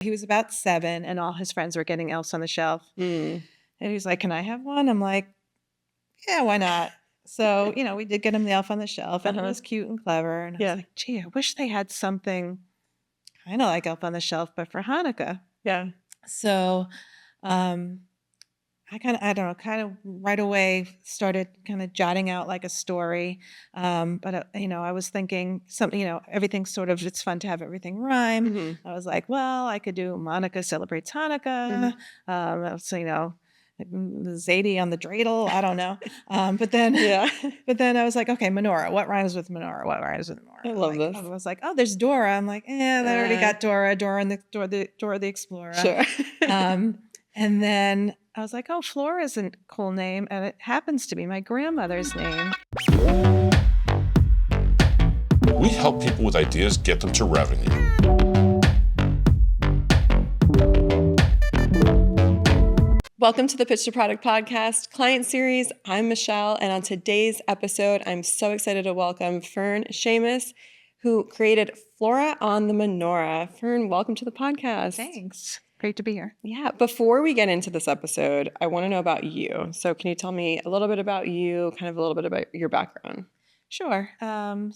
He was about 7 and all his friends were getting elves on the shelf. Mm. And he's like, can I have one? I'm like, yeah, why not? So, we did get him the elf on the shelf and it was cute and clever. And I was like, gee, I wish they had something kind of like elf on the shelf, but for Hanukkah. Yeah. So, I don't know, kind of right away started kind of jotting out like a story. But, I was thinking everything sort of, it's fun to have everything rhyme. Mm-hmm. I was like, well, I could do Monica celebrates Hanukkah. So, Zadie on the dreidel. I don't know. But then I was like, okay, Menorah. What rhymes with Menorah? What rhymes with Menorah? I love this. I was like, oh, there's Dora. I'm like, I already got Dora. Dora the Explorer. Sure. And then I was like, oh, Flora is a cool name, and it happens to be my grandmother's name. We help people with ideas get them to revenue. Welcome to the Pitch to Product Podcast Client Series. I'm Michelle, and on today's episode, I'm so excited to welcome Fern Seamus, who created Flora on the Menorah. Fern, welcome to the podcast. Thanks. Great to be here. Yeah. Before we get into this episode, I want to know about you. So can you tell me a little bit about you, kind of a little bit about your background? Sure. My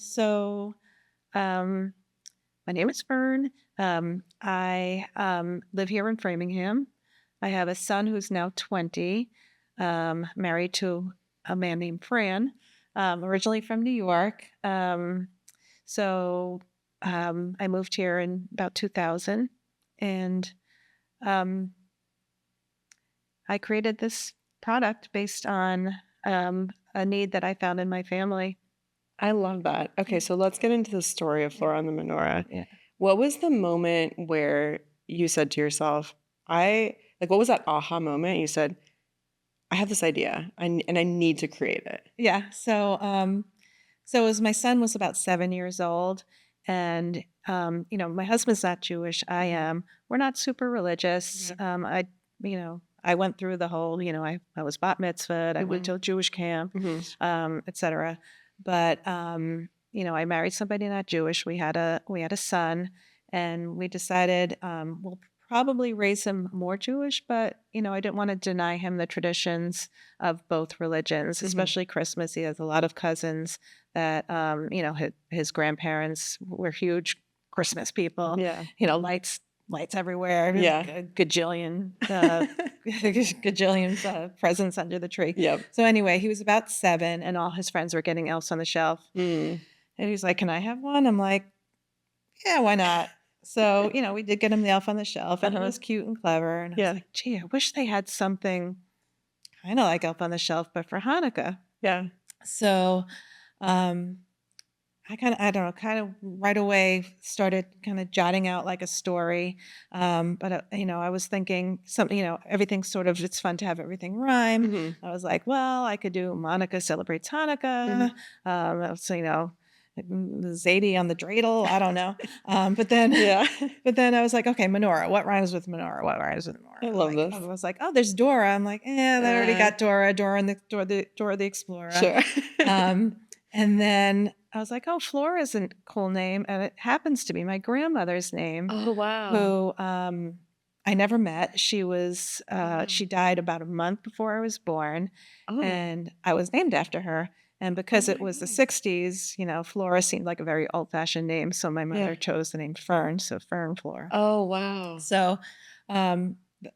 name is Fern. I live here in Framingham. I have a son who's now 20, married to a man named Fran, originally from New York. So I moved here in about 2000, and I created this product based on a need that I found in my family. I love that. Okay, so let's get into the story of Flora on the Menorah. Yeah. What was the moment where you said to yourself, what was that aha moment? You said, I have this idea and I need to create it. Yeah. So as my son was about 7 years old, and my husband's not Jewish. I am. We're not super religious. I went through the whole, I was bat mitzvahed. I went to a Jewish camp, etc. But I married somebody not Jewish. We had a son, and we decided we'll probably raise him more Jewish, but I didn't want to deny him the traditions of both religions, especially Christmas. He has a lot of cousins that his grandparents were huge Christmas people. Yeah. Lights everywhere. Yeah. A gajillion presents under the tree. Yep. So anyway, he was about 7 and all his friends were getting elves on the shelf. Mm. And he's like, can I have one? I'm like, yeah, why not? So, we did get him the elf on the shelf and it was cute and clever. And I was like, gee, I wish they had something kind of like elf on the shelf, but for Hanukkah. Yeah. So, I kind of right away started kind of jotting out like a story. But, I was thinking everything sort of, it's fun to have everything rhyme. I was like, well, I could do Monica celebrates Hanukkah. So, Zadie on the dreidel. I don't know. But then I was like, okay, Menorah. What rhymes with Menorah? What rhymes with Menorah? I love this. I was like, oh, there's Dora. I'm like, I already got Dora. Dora the Explorer. Sure. And then I was like, oh, Flora is a cool name, and it happens to be my grandmother's name. Oh, wow. Who I never met. She was she died about a month before I was born, and I was named after her. And because it was the 60s, Flora seemed like a very old-fashioned name, so my mother chose the name Fern, so Fern Flora. Oh, wow. So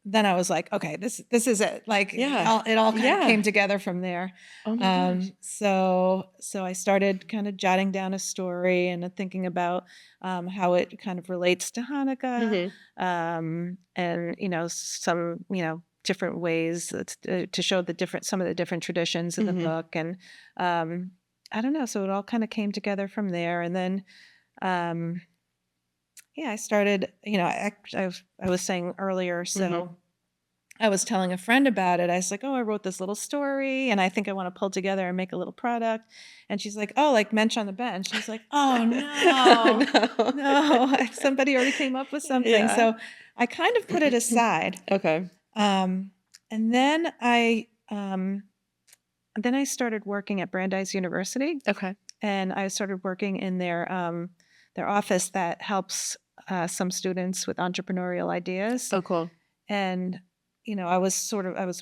then I was like, okay, this is it. Like, it all kind of came together from there. Oh my gosh. So I started kind of jotting down a story and thinking about how it kind of relates to Hanukkah, and some different ways to show some of the different traditions in the book, and I don't know. So it all kind of came together from there, and then. I started, I was saying earlier, so I was telling a friend about it. I was like, oh, I wrote this little story and I think I want to pull together and make a little product. And she's like, oh, like Mensch on the Bench. She's like, oh, no, somebody already came up with something. Yeah. So I kind of put it aside. Okay. And then I started working at Brandeis University. Okay. And I started working in their office that helps some students with entrepreneurial ideas. Oh, cool. And, I was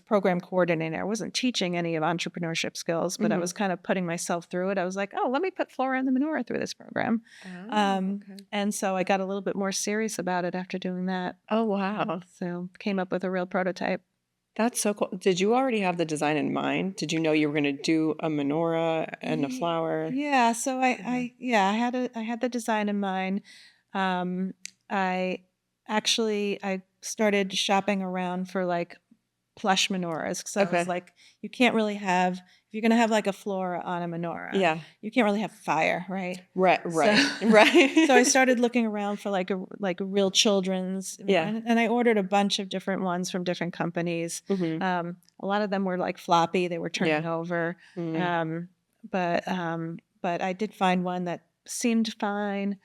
program coordinator. I wasn't teaching any of entrepreneurship skills, but I was kind of putting myself through it. I was like, oh, let me put Flora and the Menorah through this program. Okay. And so I got a little bit more serious about it after doing that. Oh, wow. So came up with a real prototype. That's so cool. Did you already have the design in mind? Did you know you were going to do a menorah and a flower? Yeah. So I had the design in mind. I started shopping around for like plush menorahs because I was like, you can't really have, if you're going to have like a Flora on a menorah, you can't really have fire, right? Right. So I started looking around for like a real children's, and I ordered a bunch of different ones from different companies. A lot of them were like floppy; they were turning over. But I did find one that seemed fine.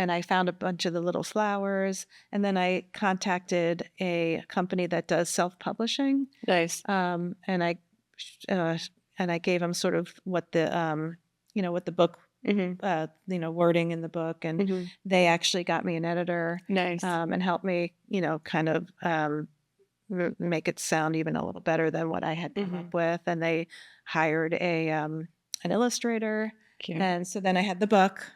And I found a bunch of the little flowers, and then I contacted a company that does self-publishing. Nice. And I gave them sort of what the what the book wording in the book, and they actually got me an editor. Nice. And helped me kind of make it sound even a little better than what I had come up with. And they hired an illustrator. Cute. And so then I had the book.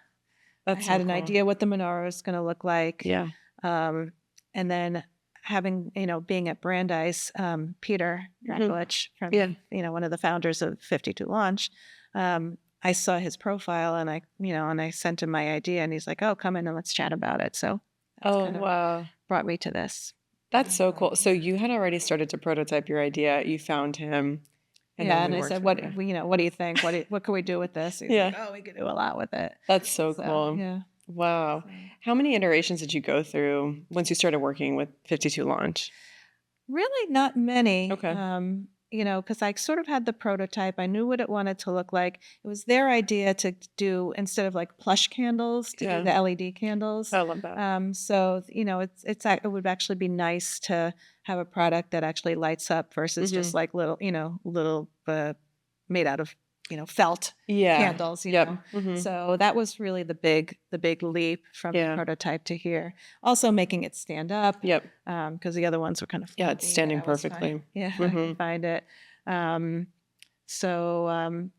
I had an idea what the menorah was going to look like. Yeah. And then having, being at Brandeis, Peter Drakulich from, one of the founders of 52 Launch, I saw his profile and I sent him my idea, and he's like, oh, come in and let's chat about it. So wow. Brought me to this. That's so cool. So you had already started to prototype your idea. You found him. And I said, what do you think? What can we do with this? He's like, oh, we could do a lot with it. That's so cool. Yeah. Wow. How many iterations did you go through once you started working with 52 Launch? Really not many. Okay. Because I sort of had the prototype. I knew what it wanted to look like. It was their idea to do, instead of like plush candles, to do the LED candles. I love that. So, it would actually be nice to have a product that actually lights up versus just like little made out of, felt candles, know. So that was really the big leap from the prototype to here. Also making it stand up. Yep. Because the other ones were kind of floppy, it's standing perfectly. Yeah, I can find it. So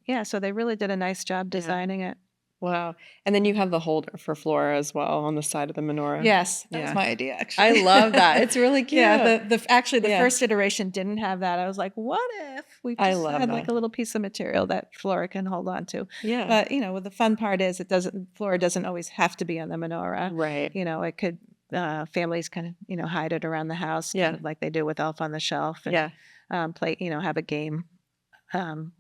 they really did a nice job designing it. Wow. And then you have the holder for Flora as well on the side of the menorah. Yes, that was my idea, actually. I love that. It's really cute. Yeah, the first iteration didn't have that. I was like, what if we just had like a little piece of material that Flora can hold on to? Yeah. But, the fun part is Flora doesn't always have to be on the menorah. Right. It could, families kind of, hide it around the house, kind of like they do with Elf on the Shelf. And, play, have a game.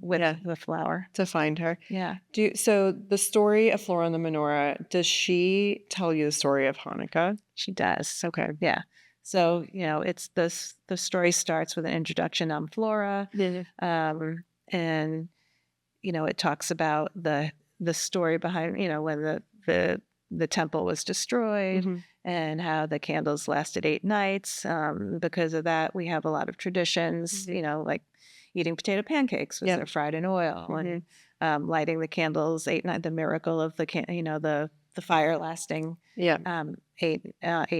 With the flower to find her. Yeah. So the story of Flora and the Menorah, does she tell you the story of Hanukkah? She does. Okay. Yeah. So, it's the story starts with an introduction on Flora. And, it talks about the story behind, when the temple was destroyed and how the candles lasted 8 nights. Because of that, we have a lot of traditions, like eating potato pancakes, which are fried in oil, and lighting the candles 8 nights. The miracle of the fire lasting 8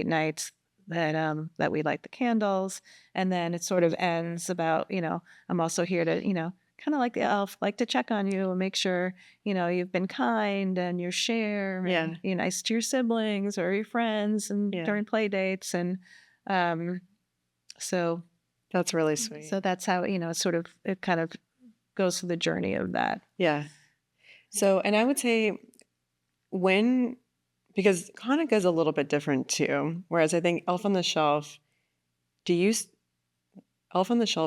nights that we light the candles, and then it sort of ends about I'm also here to kind of like the elf, like to check on you and make sure you've been kind and you share, and you're nice to your siblings or your friends, and during play dates, and so. That's really sweet. So that's how, it kind of goes through the journey of that. Yeah. So, and I would say because Hanukkah is a little bit different too, whereas I think Elf on the Shelf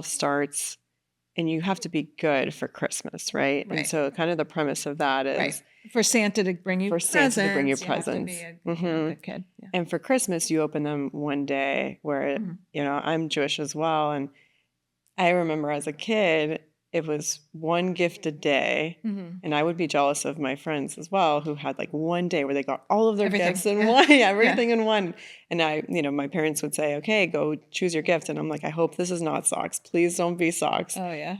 starts and you have to be good for Christmas, right? And so kind of the premise of that is for Santa to bring you presents. Santa to bring you presents. You have to be a good kid. Yeah. And for Christmas, you open them one day where, I'm Jewish as well. And I remember as a kid, it was one gift a day. And I would be jealous of my friends as well who had like one day where they got all of their gifts in one, everything in one. And my parents would say, okay, go choose your gift. And I'm like, I hope this is not socks. Please don't be socks. Oh, yeah.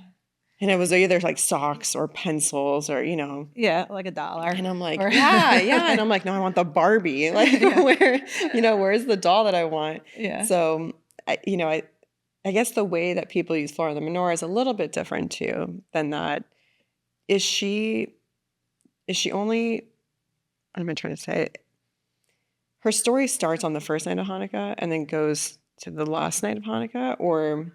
And it was either like socks or pencils or, Yeah, like $1. and I'm like, Or- yeah. And I'm like, no, I want the Barbie. Like Yeah. where's the doll that I want? Yeah. So, I guess the way that people use Flora and the Menorah is a little bit different too than that. Is she only, what am I trying to say? Her story starts on the first night of Hanukkah and then goes to the last night of Hanukkah, or?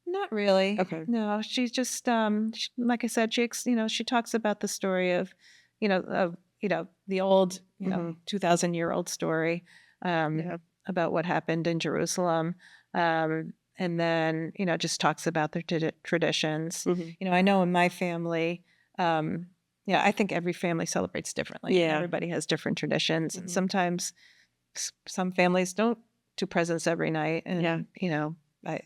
Not really. Okay. No, she's just like I said, she talks about the story of, the old, 2,000-year-old story about what happened in Jerusalem. And then, just talks about their traditions. I know in my family, I think every family celebrates differently. Yeah. Everybody has different traditions. And sometimes some families don't do presents every night. And,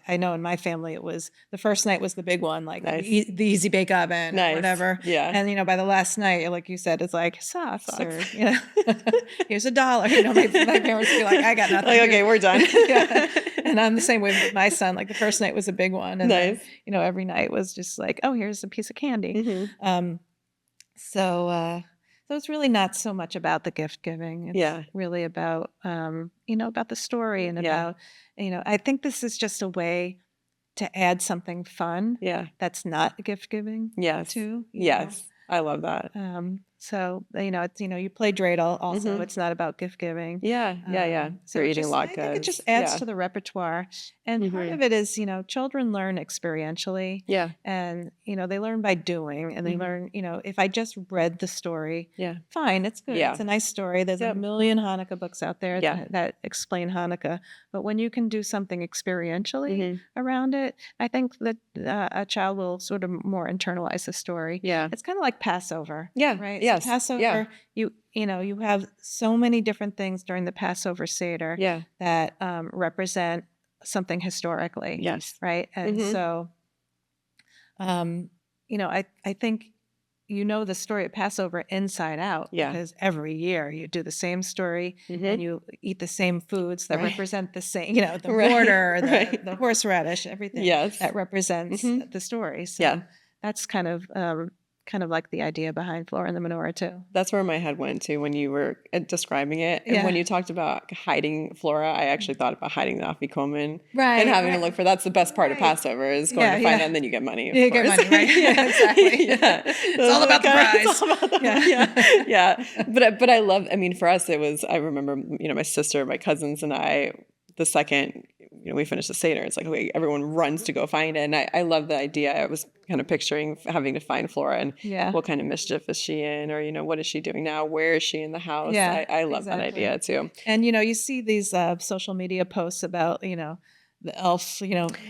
I know in my family, it was the first night was the big one, like Nice. the easy bake oven or whatever. Yeah. And, by the last night, like you said, it's like socks. Or, here's $1. My parents would be like, I got nothing. Like, okay, we're done. Yeah. And I'm the same way with my son. Like the first night was a big one. And nice. then, every night was just like, oh, here's a piece of candy. So it's really not so much about the gift giving. It's really about, about the story and about, I think this is just a way to add something fun. Yeah. That's not gift giving. Yes. Too. Yes. I love that. So, it's, you play dreidel also. It's not about gift giving. Yeah. So you're eating latkes. I think it just adds to the repertoire. And part of it is, children learn experientially. Yeah. And, they learn by doing. And they learn, if I just read the story, fine, it's good. Yeah. It's a nice story. There's a million Hanukkah books out there that explain Hanukkah. But when you can do something experientially around it, I think that a child will sort of more internalize the story. Yeah. It's kind of like Passover. Yeah. Right? Yes. So Passover, you have so many different things during the Passover Seder that represent something historically. Yes. Right. And so, I think the story of Passover inside out. Yeah. Because every year you do the same story and you eat the same foods that represent the same, the mortar, the horseradish, everything that represents the story. So that's kind of like the idea behind Flora and the Menorah too. That's where my head went to when you were describing it. And when you talked about hiding Flora, I actually thought about hiding the afikomen and having to look for, that's the best part of Passover is going to find that and then you get money. You get money, right? Exactly. It's all about the prize. It's all about the yeah. But I love, for us, it was, I remember, my sister, my cousins and I, the second, we finished the Seder, it's like, okay, everyone runs to go find it. And I love the idea. I was kind of picturing having to find Flora and what kind of mischief is she in? Or, what is she doing now? Where is she in the house? Yeah, I love that idea too. And, you see these social media posts about, the elf,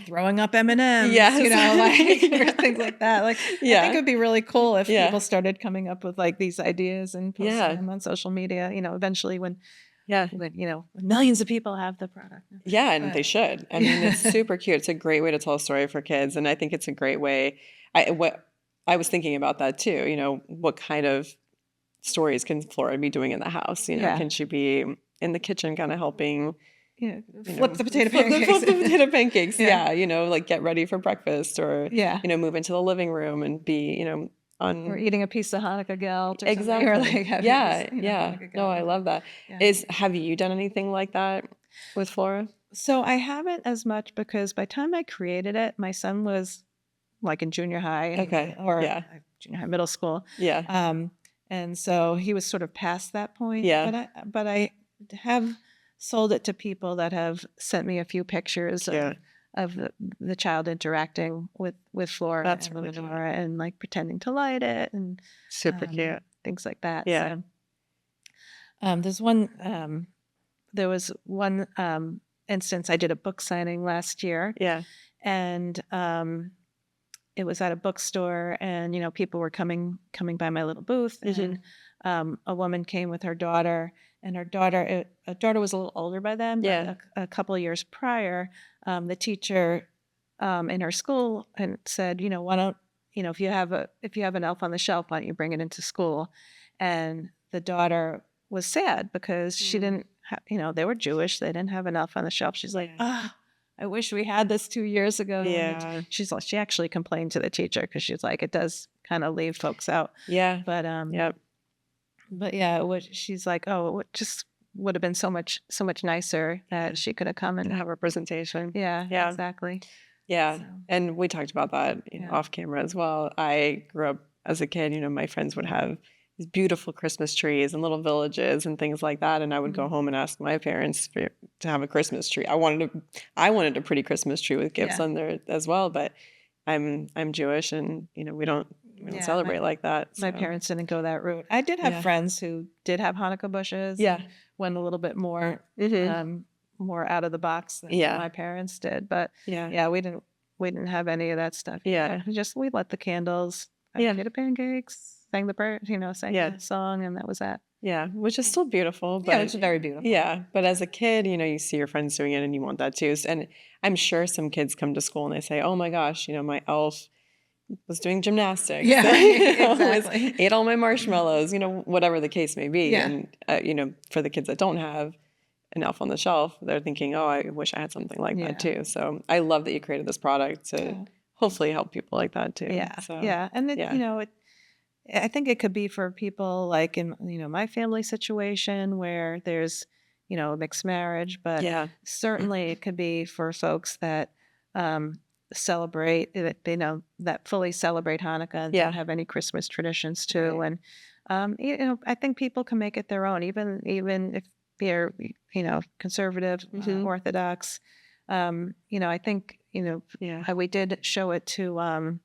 throwing up M&Ms, like things like that. Like, I think it would be really cool if people started coming up with like these ideas and posting them on social media, eventually when millions of people have the product. Yeah, and they should. It's super cute. It's a great way to tell a story for kids. And I think it's a great way. I was thinking about that too. What kind of stories can Flora be doing in the house? Can she be in the kitchen kind of helping? Flip the potato pancakes. Flip the potato pancakes. Like get ready for breakfast or, move into the living room and be, or eating a piece of Hanukkah gelt. Or exactly. Or like No, I love that. Have you done anything like that with Flora? So I haven't as much because by the time I created it, my son was like in junior high. Or junior high, middle school. Yeah. And so he was sort of past that point. Yeah. But I have sold it to people that have sent me a few pictures of the child interacting with Flora That's and really Menorah and like pretending to light it and super cute. Things like that. Yeah. So, there was one instance I did a book signing last year. Yeah. And it was at a bookstore and, people were coming by my little booth and a woman came with her daughter and her daughter was a little older by then, but a couple of years prior, the teacher in her school and said, why don't, if you have an elf on the shelf, why don't you bring it into school? And the daughter was sad because she didn't, they were Jewish. They didn't have an elf on the shelf. She's like, I I wish we had this 2 years ago. Yeah. And she actually complained to the teacher because she's like, it does kind of leave folks out. Yeah. But Yep. but yeah, she's like, oh, it just would have been so much nicer that she could have come To and have representation. yeah, Yeah. exactly. Yeah. So, And we talked about that Yeah. off camera as well. I grew up as a kid, my friends would have these beautiful Christmas trees and little villages and things like that. And I would go home and ask my parents to have a Christmas tree. I wanted a pretty Christmas tree with gifts Yeah. on there as well, but I'm Jewish and we don't Yeah, celebrate like that. my so. parents didn't go that route. I did have Yeah. friends who did have Hanukkah bushes. Yeah. And went a little bit more Mhm. more out of the box than Yeah. my parents did. But Yeah. yeah, we didn't have any of that stuff. Yeah. We lit the candles. I Yeah. made the pancakes, sang the prayer, sang Yeah. the song, and that was that. Yeah, which is still beautiful, but Yeah, it's very beautiful. yeah, but as a kid, you see your friends doing it and you want that too. And I'm sure some kids come to school and they say, "Oh my gosh, my elf was doing gymnastics. Yeah, Was- exactly. ate all my marshmallows, whatever the case may be." Yeah. And for the kids that don't have an elf on the shelf, they're thinking, "Oh, I wish I had something like Yeah. that too." So I love that you created this product to Yeah. hopefully help people like that too. Yeah, So, yeah, and it, yeah. I think it could be for people like in my family situation where there's a mixed marriage, but Yeah. certainly it could be for folks that celebrate that fully celebrate Hanukkah and Yeah. don't have any Christmas traditions too, Right. and I think people can make it their own, even if they're conservative, Mhm. Orthodox. I think Yeah. we did show it to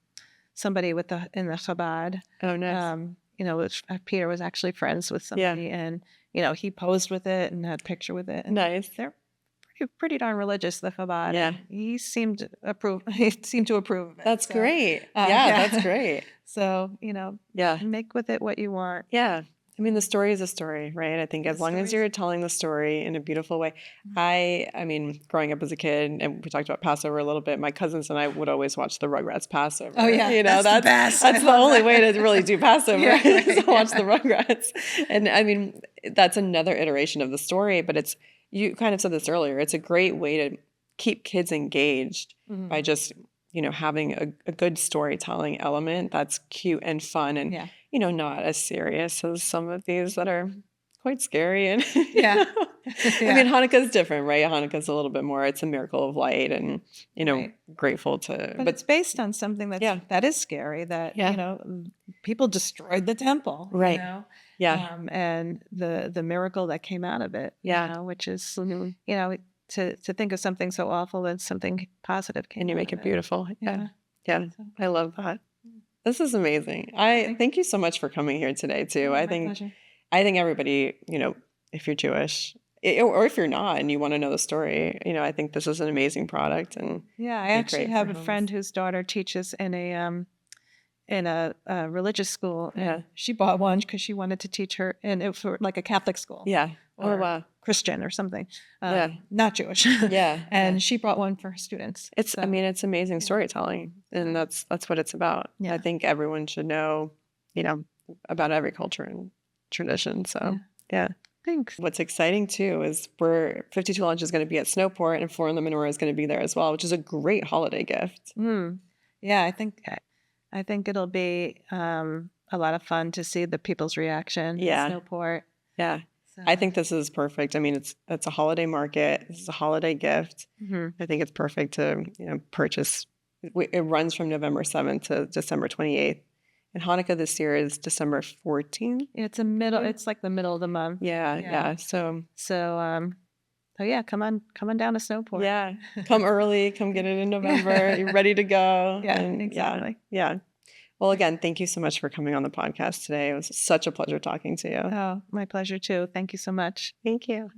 somebody in the Chabad. Oh, nice. Peter was actually friends with somebody, and he posed with it and had a picture with it. And Nice. they're pretty darn religious, the Chabad. Yeah. And he seemed to approve. He seemed to approve of it. That's So, great. yeah. Yeah, that's great. So Yeah. make with it what you want. Yeah. I mean, the story is a story, right? I think as The long as story's- you're telling the story in a beautiful way. I mean, growing up as a kid, and we talked about Passover a little bit, my cousins and I would always watch the Rugrats Passover. Oh, yeah. That's the best. That's I the love only that. way to really do Passover Yeah, is to right, watch yeah. the Rugrats. And I mean, that's another iteration of the story, but you kind of said this earlier, it's a great way to keep kids engaged Mhm. by just, having a good storytelling element that's cute and fun and, Yeah. not as serious as some of these that are quite scary. And Yeah. I mean, Hanukkah is different, right? Hanukkah's a little bit more, it's a miracle of light and, Right. grateful to, But it's based on something that is scary. That Yeah. people destroyed the temple, Right. yeah. and the miracle that came out of it, Yeah. which is Mhm. to think of something so awful and something positive came And you out make of it beautiful. Yeah. Yeah. So- I love that. This is amazing. Thank Thank you so much for coming here today too. My I think pleasure. everybody, if you're Jewish or if you're not and you want to know the story, I think this is an amazing product. And Yeah, I be actually great have for a homes. friend whose daughter teaches in a religious school. And Yeah. she bought one because she wanted to teach her, and it was for like a Catholic school. yeah. Oh, Or wow. Christian or something. Yeah. Not Jewish. Yeah. And she brought one for her students. It's, So- I mean, it's amazing storytelling and that's what it's about. Yeah. I think everyone should know, about every culture and tradition. So yeah. Thanks. What's exciting too is 52 Lunch is going to be at Snowport and Flora and the Menorah is going to be there as well, which is a great holiday gift. Yeah, I think it'll be a lot of fun to see the people's reaction. Yeah. In Snowport. Yeah. So, I think this is perfect. I mean, it's a holiday market. This is a holiday gift. Mhm. I think it's perfect to, purchase. It runs from November 7th to December 28th. And Hanukkah this year is December 14th. It's it's like the middle of the month. Yeah. Yeah. Yeah. So So yeah, come on down to Snowport. yeah, come early, come get it in November. You're ready to go. Yeah, And exactly. Yeah. Well, again, thank you so much for coming on the podcast today. It was such a pleasure talking to you. Oh, my pleasure too. Thank you so much. Thank you.